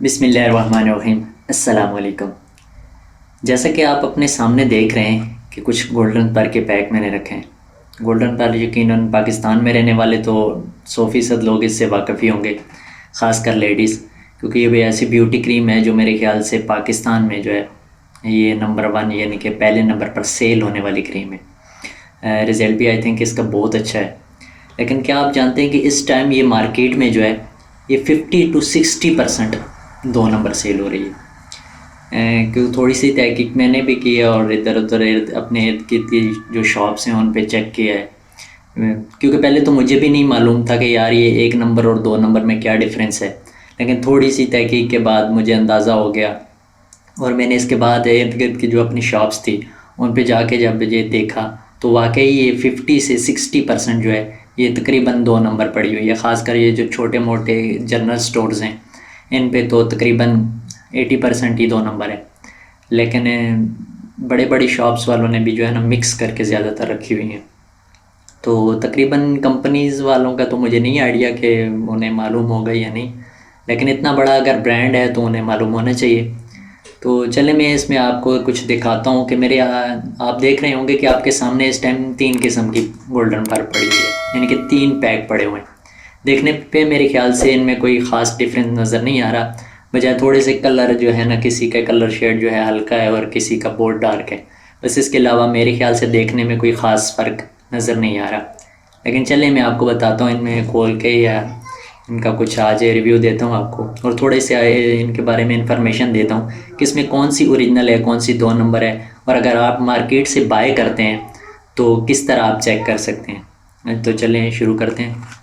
बिस्मिल्लाहिर्रहमानिर्रहीम। अस्सलाम वालेकुम। जैसा कि आप अपने सामने देख रहे हैं कि कुछ गोल्डन पर के पैक मैंने रखे हैं। गोल्डन पर यकीनन पाकिस्तान में रहने वाले तो 100% लोग इससे वाकिफ़ ही होंगे, ख़ासकर लेडीज़, क्योंकि ये भी ऐसी ब्यूटी क्रीम है जो मेरे ख़्याल से पाकिस्तान में जो है ये नंबर 1 यानी कि पहले नंबर पर सेल होने वाली क्रीम है। रिज़ल्ट भी आई थिंक इसका बहुत अच्छा है। लेकिन क्या आप जानते हैं कि इस टाइम ये मार्केट में जो है ये 50 to 60% 2 नंबर सेल हो रही है। क्योंकि थोड़ी सी तहकीक मैंने भी की है और इधर उधर अपने इर्द गिर्द की जो शॉप्स हैं उन पे चेक किया है। क्योंकि पहले तो मुझे भी नहीं मालूम था कि यार ये 1 नंबर और 2 नंबर में क्या डिफरेंस है, लेकिन थोड़ी सी तहकीक के बाद मुझे अंदाज़ा हो गया और मैंने इसके बाद इर्द गिर्द की जो अपनी शॉप्स थी उन पे जाके जब ये देखा तो वाकई ये 50 से 60% जो है ये तकरीबन 2 नंबर पड़ी हुई है। ख़ासकर ये जो छोटे मोटे जनरल स्टोर्स हैं इन पे तो तकरीबन 80% ही 2 नंबर है। लेकिन बड़े बड़ी शॉप्स वालों ने भी जो है ना मिक्स करके ज़्यादातर रखी हुई हैं। तो तकरीबन कंपनीज़ वालों का तो मुझे नहीं आइडिया कि उन्हें मालूम होगा या नहीं, लेकिन इतना बड़ा अगर ब्रांड है तो उन्हें मालूम होना चाहिए। तो चले मैं इसमें आपको कुछ दिखाता हूँ कि आप देख रहे होंगे कि आपके सामने इस टाइम 3 किस्म की गोल्डन पर पड़ी हुई है, यानी कि 3 पैक पड़े हुए हैं। देखने पे मेरे ख्याल से इनमें कोई ख़ास डिफरेंस नज़र नहीं आ रहा, बजाय थोड़े से कलर जो है ना, किसी का कलर शेड जो है हल्का है और किसी का बहुत डार्क है। बस इसके अलावा मेरे ख्याल से देखने में कोई ख़ास फ़र्क नज़र नहीं आ रहा। लेकिन चलिए मैं आपको बताता हूँ इनमें खोल के, या इनका कुछ आज रिव्यू देता हूँ आपको और थोड़े से इनके बारे में इंफॉर्मेशन देता हूँ कि इसमें कौन सी ओरिजिनल है, कौन सी 2 नंबर है, और अगर आप मार्केट से बाय करते हैं तो किस तरह आप चेक कर सकते हैं। तो चलें शुरू करते हैं।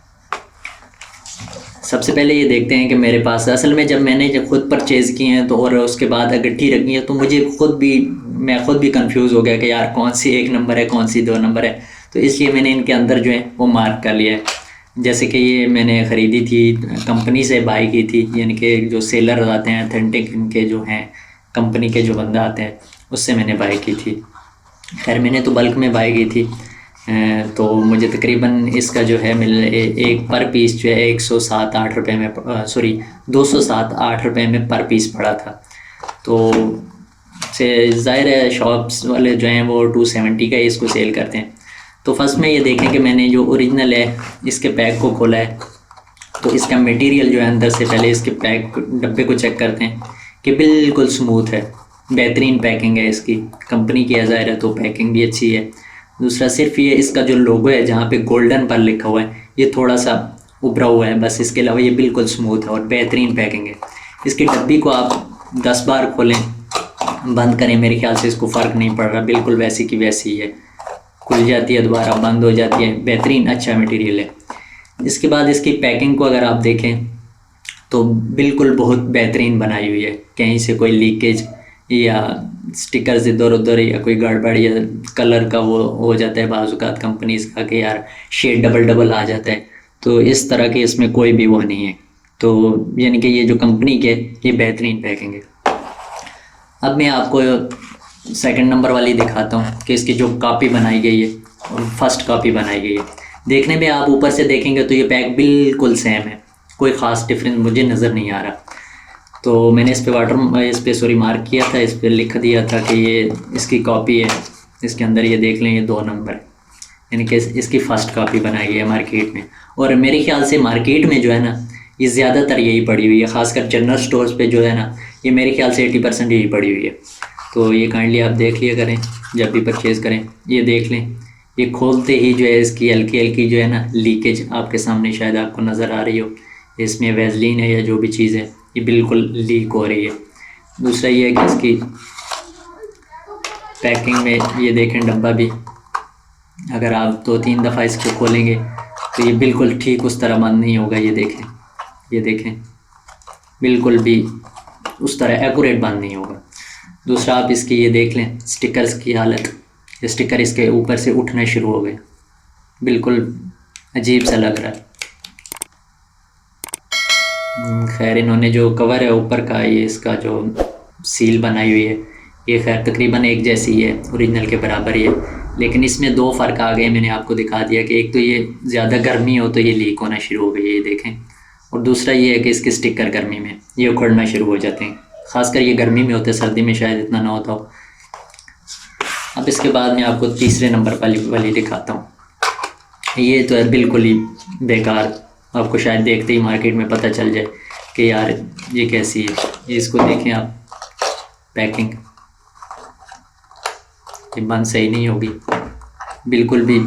सबसे पहले ये देखते हैं कि मेरे पास असल में जब खुद परचेज़ किए हैं तो और उसके बाद इकट्ठी रखी है तो मैं खुद भी कंफ्यूज हो गया कि यार कौन सी 1 नंबर है, कौन सी 2 नंबर है। तो इसलिए मैंने इनके अंदर जो है वो मार्क कर लिया है। जैसे कि ये मैंने ख़रीदी थी, कंपनी से बाई की थी, यानी कि जो सेलर आते हैं अथेंटिक इनके जो हैं कंपनी के जो बंदा आते हैं उससे मैंने बाई की थी। खैर मैंने तो बल्क में बाई की थी। तो मुझे तकरीबन इसका जो है एक पर पीस जो है 107-8 रुपये में, सॉरी 207-8 रुपये में पर पीस पड़ा था। तो से ज़ाहिर है शॉप्स वाले जो हैं वो 270 का ही इसको सेल करते हैं। तो फर्स्ट में ये देखें कि मैंने जो ओरिजिनल है इसके पैक को खोला है तो इसका मटेरियल जो है अंदर से पहले इसके पैक डब्बे को चेक करते हैं कि बिल्कुल स्मूथ है, बेहतरीन पैकिंग है इसकी, कंपनी की है ज़ाहिर है तो पैकिंग भी अच्छी है। दूसरा सिर्फ ये इसका जो लोगो है जहाँ पे गोल्डन पर लिखा हुआ है ये थोड़ा सा उभरा हुआ है, बस इसके अलावा ये बिल्कुल स्मूथ है और बेहतरीन पैकिंग है। इसकी डब्बी को आप 10 बार खोलें बंद करें, मेरे ख्याल से इसको फ़र्क नहीं पड़ रहा, बिल्कुल वैसी की वैसी ही है, खुल जाती है दोबारा बंद हो जाती है, बेहतरीन अच्छा मटेरियल है। इसके बाद इसकी पैकिंग को अगर आप देखें तो बिल्कुल बहुत बेहतरीन बनाई हुई है, कहीं से कोई लीकेज या स्टिकर्स इधर उधर या कोई गड़बड़ या कलर का वो हो जाता है बाज़-औक़ात कंपनीज़ का कि यार शेड डबल डबल आ जाता है, तो इस तरह के इसमें कोई भी वो नहीं है। तो यानी कि ये जो कंपनी के ये बेहतरीन पैकिंग है। अब मैं आपको सेकंड नंबर वाली दिखाता हूँ कि इसकी जो कॉपी बनाई गई है और फर्स्ट कॉपी बनाई गई है। देखने में आप ऊपर से देखेंगे तो ये पैक बिल्कुल सेम है, कोई ख़ास डिफरेंस मुझे नज़र नहीं आ रहा। तो मैंने इस पे सॉरी मार्क किया था, इस पे लिख दिया था कि ये इसकी कॉपी है। इसके अंदर ये देख लें ये 2 नंबर है, यानी कि इसकी फ़र्स्ट कॉपी बनाई गई है मार्केट में। और मेरे ख्याल से मार्केट में जो है ना ये ज़्यादातर यही पड़ी हुई है, ख़ासकर जनरल स्टोर्स पे जो है ना ये मेरे ख्याल से 80% यही पड़ी हुई है। तो ये काइंडली आप देख लिया करें जब भी परचेज़ करें। ये देख लें, ये खोलते ही जो है इसकी हल्की हल्की जो है ना लीकेज आपके सामने शायद आपको नज़र आ रही हो, इसमें वैसलीन है या जो भी चीज़ है ये बिल्कुल लीक हो रही है। दूसरा ये है कि इसकी पैकिंग में ये देखें डब्बा भी, अगर आप 2-3 दफ़ा इसको खोलेंगे तो ये बिल्कुल ठीक उस तरह बंद नहीं होगा। ये देखें बिल्कुल भी उस तरह एक्यूरेट बंद नहीं होगा। दूसरा आप इसकी ये देख लें स्टिकर्स की हालत, ये स्टिकर इसके ऊपर से उठना शुरू हो गए, बिल्कुल अजीब सा लग रहा है। खैर इन्होंने जो कवर है ऊपर का, ये इसका जो सील बनाई हुई है ये खैर तकरीबन एक जैसी है, ओरिजिनल के बराबर ही है, लेकिन इसमें 2 फ़र्क आ गए। मैंने आपको दिखा दिया कि एक तो ये ज़्यादा गर्मी हो तो ये लीक होना शुरू हो गई है, ये देखें, और दूसरा ये है कि इसके स्टिकर गर्मी में ये उखड़ना शुरू हो जाते हैं, ख़ासकर ये गर्मी में होते हैं, सर्दी में शायद इतना ना होता हो। अब इसके बाद मैं आपको तीसरे नंबर वाली दिखाता हूँ। ये तो है बिल्कुल ही बेकार, आपको शायद देखते ही मार्केट में पता चल जाए कि यार ये कैसी है। ये इसको देखें आप, पैकिंग ये बंद सही नहीं होगी बिल्कुल भी,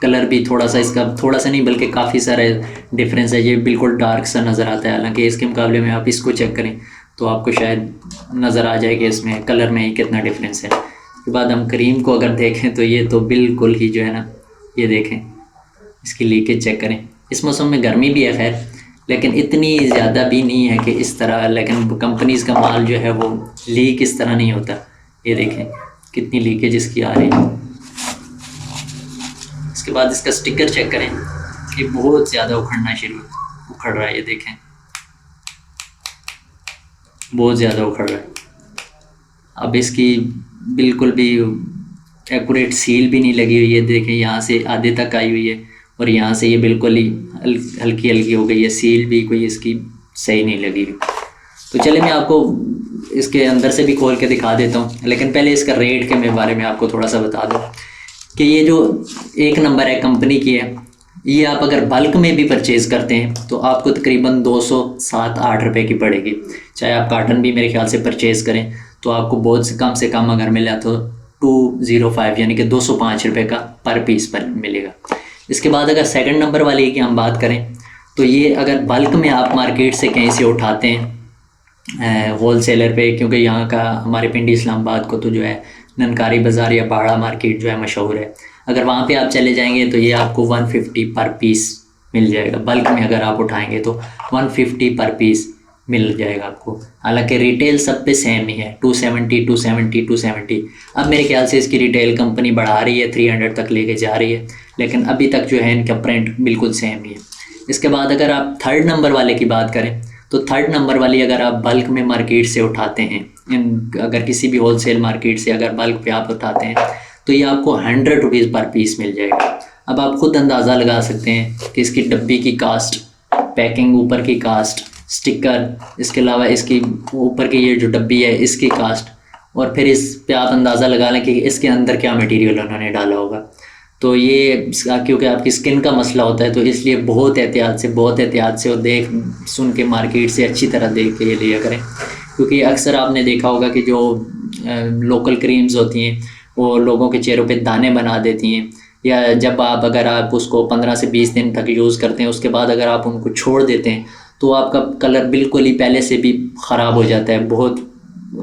कलर भी थोड़ा सा इसका, थोड़ा सा नहीं बल्कि काफ़ी सारा डिफरेंस है। ये बिल्कुल डार्क सा नज़र आता है, हालांकि इसके मुकाबले में आप इसको चेक करें तो आपको शायद नज़र आ जाए कि इसमें कलर में ही कितना डिफरेंस है। उसके बाद हम क्रीम को अगर देखें तो ये तो बिल्कुल ही जो है ना, ये देखें इसकी लीकेज चेक करें। इस मौसम में गर्मी भी है खैर, लेकिन इतनी ज़्यादा भी नहीं है कि इस तरह, लेकिन कंपनीज़ का माल जो है वो लीक इस तरह नहीं होता। ये देखें कितनी लीकेज इसकी आ रही है। इसके बाद इसका स्टिकर चेक करें, ये बहुत ज़्यादा उखड़ रहा है। ये देखें बहुत ज़्यादा उखड़ रहा है। अब इसकी बिल्कुल भी एक्यूरेट सील भी नहीं लगी हुई है। देखें यहाँ से आधे तक आई हुई है और यहाँ से ये बिल्कुल ही हल्की हल्की हो गई है, सील भी कोई इसकी सही नहीं लगी हुई। तो चलिए मैं आपको इसके अंदर से भी खोल के दिखा देता हूँ, लेकिन पहले इसका रेट के बारे में आपको थोड़ा सा बता दूँ कि ये जो 1 नंबर है कंपनी की है, ये आप अगर बल्क में भी परचेज़ करते हैं तो आपको तकरीबन 207-8 रुपये की पड़ेगी। चाहे आप कार्टन भी मेरे ख्याल से परचेज़ करें तो आपको बहुत से कम अगर मिला तो 205 यानी कि 205 रुपये का पर पीस पर मिलेगा। इसके बाद अगर सेकंड नंबर वाले की हम बात करें तो ये अगर बल्क में आप मार्केट से कहीं से उठाते हैं होल सेलर पे, क्योंकि यहाँ का हमारे पिंडी इस्लामाबाद को तो जो है ननकारी बाज़ार या बाड़ा मार्केट जो है मशहूर है, अगर वहाँ पे आप चले जाएंगे तो ये आपको 150 पर पीस मिल जाएगा। बल्क में अगर आप उठाएंगे तो 150 पर पीस मिल जाएगा आपको। हालांकि रिटेल सब पे सेम ही है, 270। अब मेरे ख्याल से इसकी रिटेल कंपनी बढ़ा रही है, 300 तक लेके जा रही है, लेकिन अभी तक जो है इनका प्रिंट बिल्कुल सेम ही है। इसके बाद अगर आप थर्ड नंबर वाले की बात करें तो थर्ड नंबर वाली अगर आप बल्क में मार्केट से उठाते हैं, अगर किसी भी होलसेल मार्केट से अगर बल्क पे आप उठाते हैं तो ये आपको 100 रुपीज़ पर पीस मिल जाएगा। अब आप खुद अंदाज़ा लगा सकते हैं कि इसकी डब्बी की कास्ट, पैकिंग ऊपर की कास्ट, स्टिकर, इसके अलावा इसकी ऊपर की ये जो डब्बी है इसकी कास्ट, और फिर इस पे आप अंदाज़ा लगा लें कि इसके अंदर क्या मटेरियल उन्होंने डाला होगा। तो ये क्योंकि आपकी स्किन का मसला होता है तो इसलिए बहुत एहतियात से और देख सुन के मार्केट से अच्छी तरह देख के ये लिया करें, क्योंकि अक्सर आपने देखा होगा कि जो लोकल क्रीम्स होती हैं वो लोगों के चेहरों पे दाने बना देती हैं, या जब आप अगर आप उसको 15 से 20 दिन तक यूज़ करते हैं उसके बाद अगर आप उनको छोड़ देते हैं तो आपका कलर बिल्कुल ही पहले से भी ख़राब हो जाता है, बहुत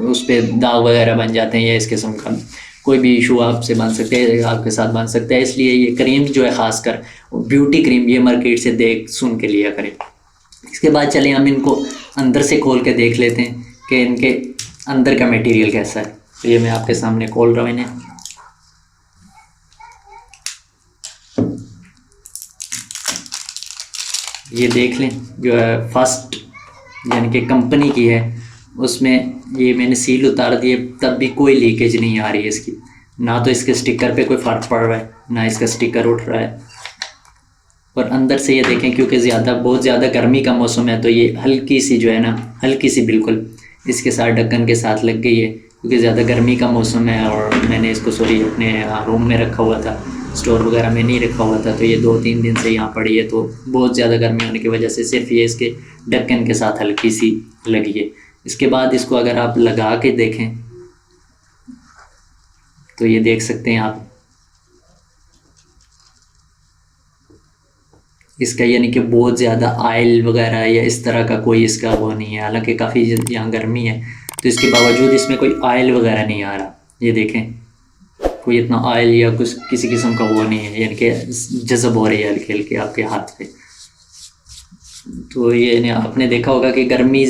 उस पर दाग वगैरह बन जाते हैं, या इस किस्म का कोई भी इशू आपसे बन सकते हैं, आपके साथ बन सकता है। इसलिए ये क्रीम जो है ख़ासकर ब्यूटी क्रीम ये मार्केट से देख सुन के लिया करें। इसके बाद चलें हम इनको अंदर से खोल के देख लेते हैं कि इनके अंदर का मटेरियल कैसा है। तो ये मैं आपके सामने खोल रहा हूँ इन्हें। ये देख लें जो है फर्स्ट यानी कि कंपनी की है, उसमें ये मैंने सील उतार दिए तब भी कोई लीकेज नहीं आ रही है इसकी, ना तो इसके स्टिकर पे कोई फ़र्क पड़ रहा है ना इसका स्टिकर उठ रहा है। और अंदर से ये देखें क्योंकि बहुत ज़्यादा गर्मी का मौसम है तो ये हल्की सी जो है ना, हल्की सी बिल्कुल इसके साथ ढक्कन के साथ लग गई है, क्योंकि ज़्यादा गर्मी का मौसम है और मैंने इसको अपने रूम में रखा हुआ था, स्टोर वगैरह में नहीं रखा हुआ था, तो ये 2-3 दिन से यहाँ पड़ी है, तो बहुत ज़्यादा गर्मी होने की वजह से सिर्फ ये इसके ढक्कन के साथ हल्की सी लगी है। इसके बाद इसको अगर आप लगा के देखें तो ये देख सकते हैं आप इसका यानी कि बहुत ज़्यादा ऑयल वगैरह या इस तरह का कोई इसका वो नहीं है। हालांकि काफ़ी यहाँ गर्मी है तो इसके बावजूद इसमें कोई ऑयल वगैरह नहीं आ रहा। ये देखें कोई इतना ऑयल या कुछ किसी किस्म का वो नहीं है, यानी कि जज़ब हो रही है हल्के हल्के आपके हाथ पे। तो ये आपने देखा होगा कि गर्मी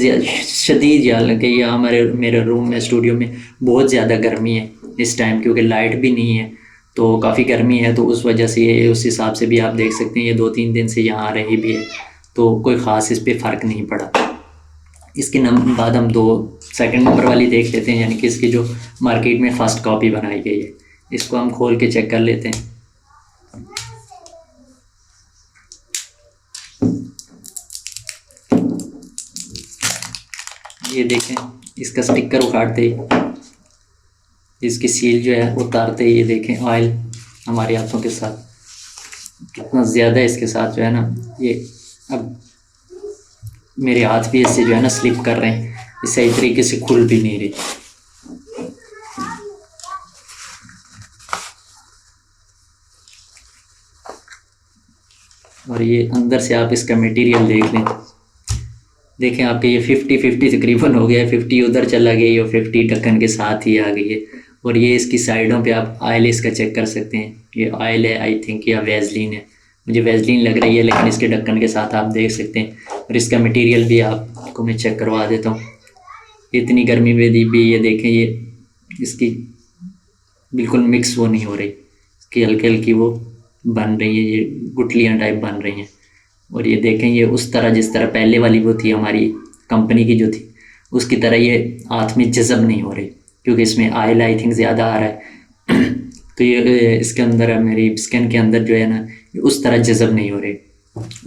शदीद, हालांकि यह मेरे रूम में स्टूडियो में बहुत ज़्यादा गर्मी है इस टाइम, क्योंकि लाइट भी नहीं है तो काफ़ी गर्मी है, तो उस वजह से ये उस हिसाब से भी आप देख सकते हैं ये 2-3 दिन से यहाँ रही भी है तो कोई ख़ास इस पर फ़र्क नहीं पड़ा। इसके बाद हम सेकंड नंबर वाली देख लेते हैं, यानी कि इसकी जो मार्केट में फ़र्स्ट कॉपी बनाई गई है। इसको हम खोल के चेक कर लेते हैं। ये देखें, इसका स्टिकर उखाड़ते ही, इसकी सील जो है उतारते ही, ये देखें ऑयल हमारे हाथों के साथ कितना ज़्यादा इसके साथ जो है ना, ये अब मेरे हाथ भी इससे जो है ना स्लिप कर रहे हैं, ये सही तरीके से खुल भी नहीं रही। और ये अंदर से आप इसका मटेरियल देख लें, देखें आपके ये 50-50 तकरीबन हो गया है, 50 उधर चला गया और 50 ढक्कन के साथ ही आ गई है। और ये इसकी साइडों पे आप ऑयल इसका चेक कर सकते हैं, ये ऑयल है आई थिंक या वेजलिन है, मुझे वेजलिन लग रही है, लेकिन इसके ढक्कन के साथ आप देख सकते हैं। और इसका मटेरियल भी आपको मैं चेक करवा देता हूँ। इतनी गर्मी में भी ये देखें, ये इसकी बिल्कुल मिक्स वो नहीं हो रही, इसकी हल्की हल्की वो बन रही है, ये गुठलियाँ टाइप बन रही हैं। और ये देखें, ये उस तरह जिस तरह पहले वाली वो थी हमारी कंपनी की जो थी, उसकी तरह ये हाथ में जज़ब नहीं हो रही, क्योंकि इसमें ऑयल आई थिंक ज़्यादा आ रहा है। तो ये इसके अंदर मेरी स्किन के अंदर जो है ना, ये उस तरह जज़ब नहीं हो रही।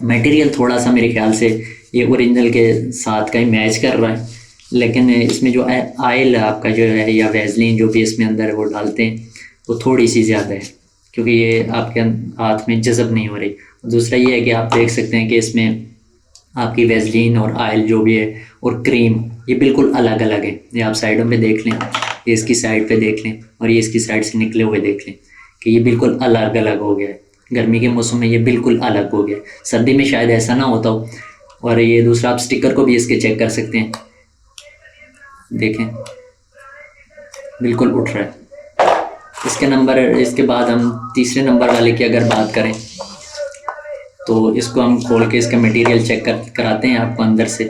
मटेरियल थोड़ा सा मेरे ख्याल से ये ओरिजिनल के साथ का ही मैच कर रहा है, लेकिन इसमें जो ऑयल आपका जो है या वेजलिन जो भी इसमें अंदर वो डालते हैं, वो थोड़ी सी ज़्यादा है, क्योंकि ये आपके हाथ में जज़ब नहीं हो रही। दूसरा ये है कि आप देख सकते हैं कि इसमें आपकी वेजलिन और ऑयल जो भी है और क्रीम, ये बिल्कुल अलग अलग है। ये आप साइडों में देख लें, ये इसकी साइड पे देख लें और ये इसकी साइड से निकले हुए देख लें कि ये बिल्कुल अलग अलग हो गया है। गर्मी के मौसम में ये बिल्कुल अलग हो गया, सर्दी में शायद ऐसा ना होता हो। और ये दूसरा, आप स्टिकर को भी इसके चेक कर सकते हैं, देखें बिल्कुल उठ रहा है। इसके नंबर, इसके बाद हम तीसरे नंबर वाले की अगर बात करें तो इसको हम खोल के इसका मटेरियल चेक कराते हैं आपको अंदर से।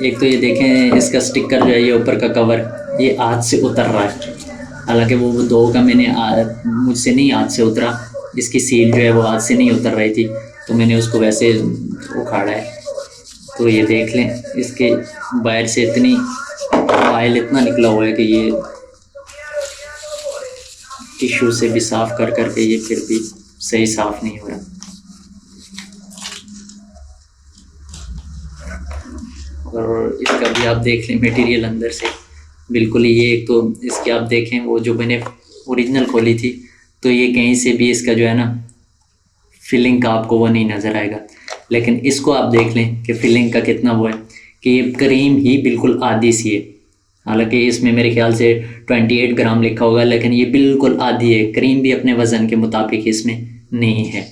एक तो ये देखें, इसका स्टिकर जो है, ये ऊपर का कवर, ये हाथ से उतर रहा है। हालांकि वो दो का मैंने मुझसे नहीं हाथ से उतरा, इसकी सील जो है वो हाथ से नहीं उतर रही थी, तो मैंने उसको वैसे उखाड़ा है। तो ये देख लें, इसके बाहर से इतनी ऑयल इतना निकला हुआ है कि ये टिश्यू से भी साफ़ कर करके ये फिर भी सही साफ़ नहीं हो रहा। और इसका भी आप देख लें मटेरियल अंदर से बिल्कुल ही, ये एक तो इसके आप देखें, वो जो मैंने ओरिजिनल खोली थी, तो ये कहीं से भी इसका जो है ना फिलिंग का आपको वो नहीं नज़र आएगा। लेकिन इसको आप देख लें कि फिलिंग का कितना वो है, कि ये क्रीम ही बिल्कुल आधी सी है। हालांकि इसमें मेरे ख्याल से 28 ग्राम लिखा होगा, लेकिन ये बिल्कुल आधी है, क्रीम भी अपने वज़न के मुताबिक इसमें नहीं है।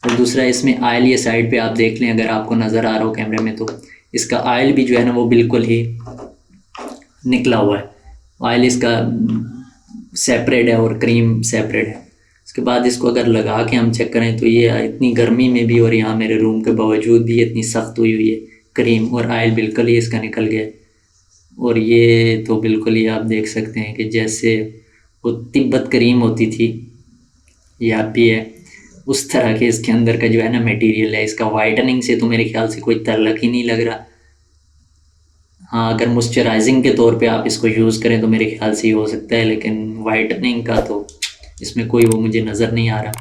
और दूसरा, इसमें ऑयल ये साइड पे आप देख लें, अगर आपको नज़र आ रहा हो कैमरे में, तो इसका ऑयल भी जो है ना वो बिल्कुल ही निकला हुआ है। ऑयल इसका सेपरेट है और क्रीम सेपरेट है। उसके बाद इसको अगर लगा के हम चेक करें तो ये इतनी गर्मी में भी और यहाँ मेरे रूम के बावजूद भी इतनी सख्त हुई हुई है क्रीम, और ऑयल बिल्कुल ही इसका निकल गया है। और ये तो बिल्कुल ही आप देख सकते हैं कि जैसे वो तिब्बत क्रीम होती थी या भी है, उस तरह के इसके अंदर का जो है ना मटेरियल है। इसका वाइटनिंग से तो मेरे ख्याल से कोई ताल्लुक ही नहीं लग रहा। हाँ, अगर मॉइस्चराइजिंग के तौर पे आप इसको यूज़ करें तो मेरे ख्याल से ही हो सकता है, लेकिन वाइटनिंग का तो इसमें कोई वो मुझे नज़र नहीं आ रहा।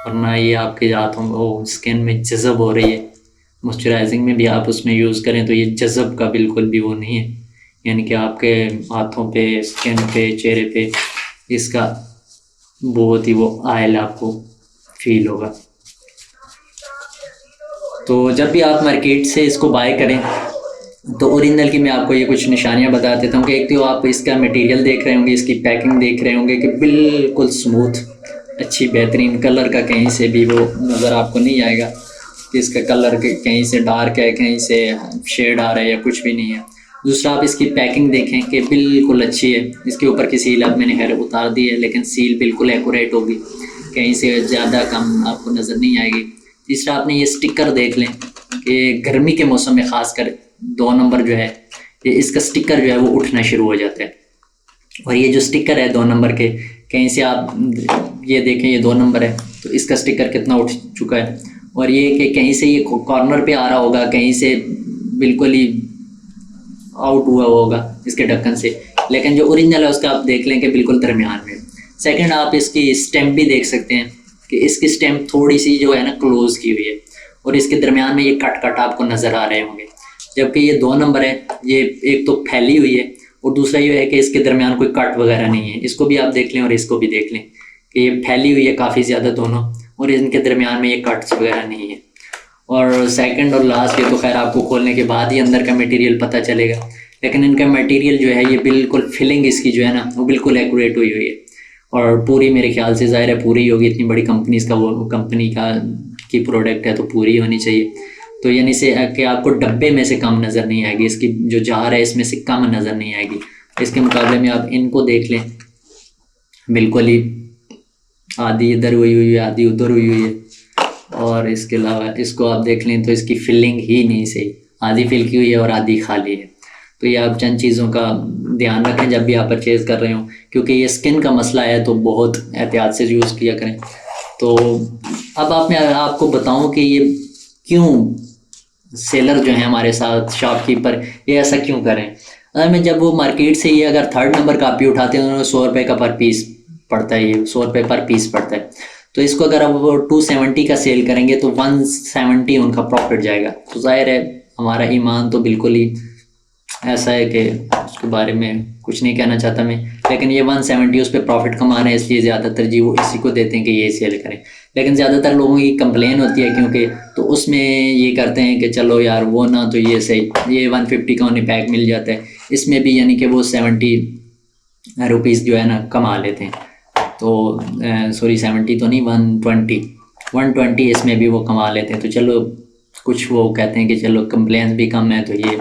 और ना ये आपके हाथों में वो स्किन में जज़ब हो रही है। मॉइस्चराइजिंग में भी आप उसमें यूज़ करें तो ये जज़ब का बिल्कुल भी वो नहीं है, यानी कि आपके हाथों पे, स्किन पे, चेहरे पे इसका बहुत ही वो ऑयल आपको फील होगा। तो जब भी आप मार्केट से इसको बाय करें तो ओरिजिनल की मैं आपको ये कुछ निशानियां बता देता हूँ कि एक तो आप इसका मटेरियल देख रहे होंगे, इसकी पैकिंग देख रहे होंगे कि बिल्कुल स्मूथ, अच्छी बेहतरीन, कलर का कहीं से भी वो नज़र आपको नहीं आएगा कि इसका कलर कहीं से डार्क है, कहीं से शेड आ रहा है या कुछ भी नहीं है। दूसरा, आप इसकी पैकिंग देखें कि बिल्कुल अच्छी है। इसके ऊपर की सील अब मैंने खैर उतार दी है, लेकिन सील बिल्कुल एक्यूरेट होगी, कहीं से ज़्यादा कम आपको नज़र नहीं आएगी। तीसरा, आपने ये स्टिकर देख लें कि गर्मी के मौसम में ख़ासकर 2 नंबर जो है, ये इसका स्टिकर जो है वो उठना शुरू हो जाता है। और ये जो स्टिकर है 2 नंबर के, कहीं से आप ये देखें, ये 2 नंबर है तो इसका स्टिकर कितना उठ चुका है। और ये कि कहीं से ये कॉर्नर पे आ रहा होगा, कहीं से बिल्कुल ही आउट हुआ होगा इसके ढक्कन से, लेकिन जो ओरिजिनल है उसका आप देख लें कि बिल्कुल दरमियान में। सेकंड, आप इसकी स्टैम्प भी देख सकते हैं कि इसकी स्टेम थोड़ी सी जो है ना क्लोज की हुई है और इसके दरमियान में ये कट कट आपको नज़र आ रहे होंगे, जबकि ये 2 नंबर है, ये एक तो फैली हुई है और दूसरा ये है कि इसके दरमियान कोई कट वगैरह नहीं है। इसको भी आप देख लें और इसको भी देख लें कि ये फैली हुई है काफ़ी ज़्यादा दोनों, और इनके दरमियान में ये कट्स वगैरह नहीं है। और सेकंड और लास्ट ये तो खैर आपको खोलने के बाद ही अंदर का मटेरियल पता चलेगा, लेकिन इनका मटेरियल जो है ये बिल्कुल फिलिंग इसकी जो है ना वो बिल्कुल एक्यूरेट हुई हुई है और पूरी, मेरे ख्याल से ज़ाहिर है पूरी होगी, इतनी बड़ी कंपनीज़ का वो कंपनी का की प्रोडक्ट है तो पूरी होनी चाहिए। तो यानी से कि आपको डब्बे में से कम नज़र नहीं आएगी, इसकी जो जार है इसमें से कम नज़र नहीं आएगी। इसके मुकाबले में आप इनको देख लें, बिल्कुल ही आधी इधर हुई हुई है आधी उधर हुई हुई है। और इसके अलावा इसको आप देख लें तो इसकी फिलिंग ही नहीं सही, आधी फिल की हुई है और आधी खाली है। तो ये आप चंद चीज़ों का ध्यान रखें जब भी आप परचेज़ कर रहे हो, क्योंकि ये स्किन का मसला है तो बहुत एहतियात से यूज़ किया करें। तो अब मैं आपको बताऊं कि ये क्यों सेलर जो है हमारे साथ शॉपकीपर ये ऐसा क्यों करें। अगर मैं जब वो मार्केट से ये अगर 3rd नंबर कापी उठाते हैं उन्होंने 100 रुपये का पर पीस पड़ता है, ये 100 रुपये पर पीस पड़ता है, तो इसको अगर आप वो 270 का सेल करेंगे तो 170 उनका प्रॉफिट जाएगा। तो जाहिर है हमारा ईमान तो बिल्कुल ही ऐसा है कि उसके बारे में कुछ नहीं कहना चाहता मैं, लेकिन ये 170 उस पर प्रॉफिट कमा रहे हैं इसलिए ज़्यादा तरजीह वो इसी को देते हैं कि ये सेल करें। लेकिन ज़्यादातर लोगों की कंप्लेन होती है क्योंकि तो उसमें ये करते हैं कि चलो यार वो ना तो ये सही, ये 150 का उन्हें पैक मिल जाता है, इसमें भी यानी कि वो 70 रुपीज़ जो है ना कमा लेते हैं। तो सॉरी 70 तो नहीं 120 इसमें भी वो कमा लेते हैं। तो चलो कुछ वो कहते हैं कि चलो कंप्लेन भी कम है तो ये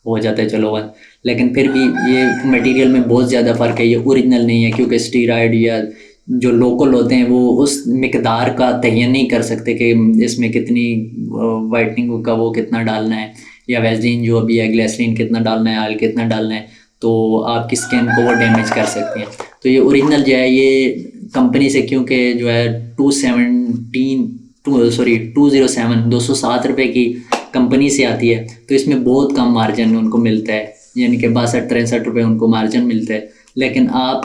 हो जाता है चलो वन, लेकिन फिर भी ये मटेरियल में बहुत ज़्यादा फ़र्क है, ये ओरिजिनल नहीं है क्योंकि स्टीरॉयड या जो लोकल होते हैं वो उस मिकदार का तयन नहीं कर सकते कि इसमें कितनी वाइटनिंग का वो कितना डालना है या वैसलीन जो अभी है ग्लिसरीन कितना डालना है, ऑयल कितना डालना है, तो आपकी स्किन को वो डैमेज कर सकती हैं। तो ये ओरिजिनल जो है ये कंपनी से क्योंकि जो है 207 रुपये की कंपनी से आती है तो इसमें बहुत कम मार्जिन उनको मिलता है, यानी कि 62-63 रुपये उनको मार्जिन मिलता है। लेकिन आप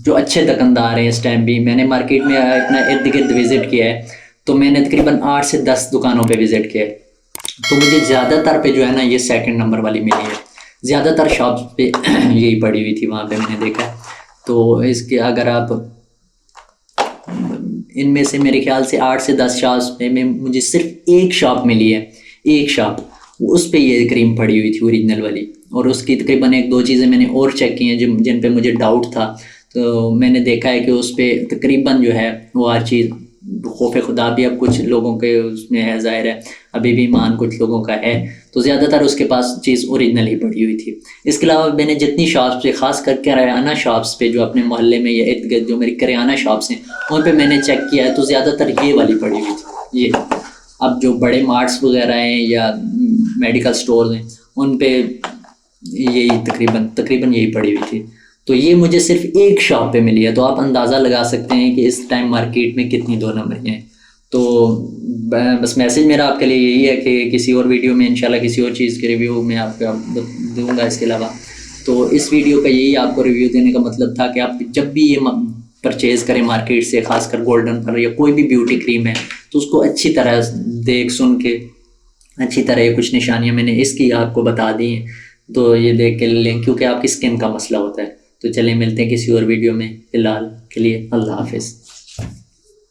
जो अच्छे दुकानदार हैं इस टाइम भी, मैंने मार्केट में अपना इर्द गिर्द विज़िट किया है तो मैंने तकरीबन 8 से 10 दुकानों पे विज़िट किया है, तो मुझे ज़्यादातर पे जो है ना ये 2nd नंबर वाली मिली है, ज़्यादातर शॉप्स पे यही पड़ी हुई थी वहाँ पे मैंने देखा है। तो इसके अगर आप इनमें से मेरे ख्याल से 8 से 10 शॉप्स में मुझे सिर्फ एक शॉप मिली है, एक शॉप उस पे ये क्रीम पड़ी हुई थी ओरिजिनल वाली, और उसकी तकरीबन 1-2 चीज़ें मैंने और चेक की हैं जिन पे मुझे डाउट था, तो मैंने देखा है कि उस पर तकरीबन जो है वो हर चीज़ खौफ खुदा भी अब कुछ लोगों के उसमें है, ज़ाहिर है अभी भी ईमान कुछ लोगों का है, तो ज़्यादातर उसके पास चीज़ ओरिजिनल ही पड़ी हुई थी। इसके अलावा मैंने जितनी शॉप्स पे ख़ास कर किराना शॉप्स पे जो अपने मोहल्ले में या इर्द गिर्द जो मेरी किराना शॉप्स हैं उन पे मैंने चेक किया है तो ज़्यादातर ये वाली पड़ी हुई थी। ये अब जो बड़े मार्ट्स वगैरह हैं या मेडिकल स्टोर्स हैं उन पे यही तकरीबन यही पड़ी हुई थी। तो ये मुझे सिर्फ एक शॉप पे मिली है, तो आप अंदाज़ा लगा सकते हैं कि इस टाइम मार्केट में कितनी 2 नंबर हैं। तो बस मैसेज मेरा आपके लिए यही है कि किसी और वीडियो में इंशाल्लाह किसी और चीज़ के रिव्यू में आपको दूंगा। इसके अलावा तो इस वीडियो का यही आपको रिव्यू देने का मतलब था कि आप जब भी ये परचेज़ करें मार्केट से, खासकर गोल्डन पर या कोई भी ब्यूटी क्रीम है, तो उसको अच्छी तरह देख सुन के अच्छी तरह ये कुछ निशानियाँ मैंने इसकी आपको बता दी हैं, तो ये देख के लें क्योंकि आपकी स्किन का मसला होता है। तो चलें मिलते हैं किसी और वीडियो में, फ़िलहाल के लिए अल्लाह हाफ़िज़।